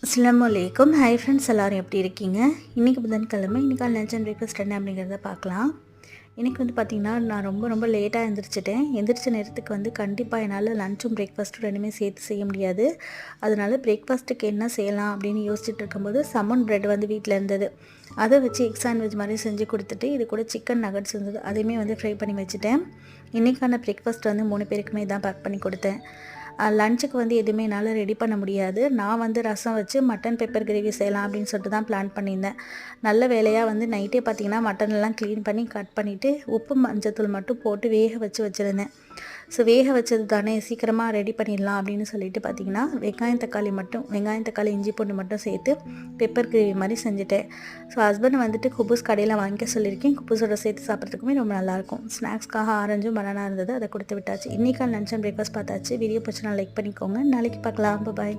அஸ்ஸலாமு அலைக்கும். Hi friends, எல்லோரும் எப்படி இருக்கீங்க? இன்றைக்கி புதன்கிழமை. இன்றைக்கான லஞ்ச் அண்ட் பிரேக்ஃபாஸ்ட் என்ன அப்படிங்கிறத பார்க்கலாம். இன்றைக்கி பார்த்திங்கன்னா நான் ரொம்ப லேட்டாக எழுந்திரிச்சிட்டேன். எந்திரிச்ச நேரத்துக்கு கண்டிப்பாக என்னால் லஞ்சும் பிரேக்ஃபாஸ்ட்டும் ரெண்டுமே சேர்த்து செய்ய முடியாது. அதனால் பிரேக்ஃபாஸ்ட்டுக்கு என்ன செய்யலாம் அப்படின்னு யோசிச்சுட்டு இருக்கும்போது சமன் பிரெட் வீட்டில் இருந்தது. அதை வச்சு எக் சாண்ட்விச் மாதிரி செஞ்சு கொடுத்துட்டு இது கூட சிக்கன் நகட்ஸ் இருந்தது, அதையுமே ஃப்ரை பண்ணி வச்சுட்டேன். இன்றைக்கான பிரேக்ஃபாஸ்ட் 3 பேருக்குமே தான் பேக் பண்ணி கொடுத்தேன். லஞ்சுக்கு எதுவுமே என்னால் ரெடி பண்ண முடியாது. நான் ரசம் வச்சு மட்டன் பெப்பர் கிரேவி செய்யலாம் அப்படின்னு சொல்லிட்டு தான் பிளான் பண்ணியிருந்தேன். நல்ல வேலையாக நைட்டே பார்த்திங்கன்னா மட்டனெல்லாம் க்ளீன் பண்ணி கட் பண்ணிவிட்டு உப்பு மஞ்சத்தூள் மட்டும் போட்டு வேக வச்சுருந்தேன். ஸோ வேக வச்சது தானே சீக்கிரமாக ரெடி பண்ணிடலாம் அப்படின்னு சொல்லிட்டு பார்த்திங்கன்னா வெங்காயம் தக்காளி இஞ்சி பூண்டு மட்டும் சேர்த்து பெப்பர் கிரேவி மாதிரி செஞ்சுட்டேன். ஸோ ஹஸ்பண்ட் குபூஸ் கடையில் வாங்கிக்க சொல்லியிருக்கேன். குபூஸோட சேர்த்து சாப்பிட்றதுக்குமே ரொம்ப நல்லாயிருக்கும். ஸ்நாக்ஸ்க்காக ஆரஞ்சும் பனானா இருந்தது, அதை கொடுத்து விட்டாச்சு. இன்றைக்கான லஞ்ச் அண்ட் பிரேக்ஃபாஸ்ட் பார்த்தாச்சு. வீடியோ பிடிச்சா லைக் பண்ணிக்கோங்க. நாளைக்கு பார்க்கலாம். பாய்.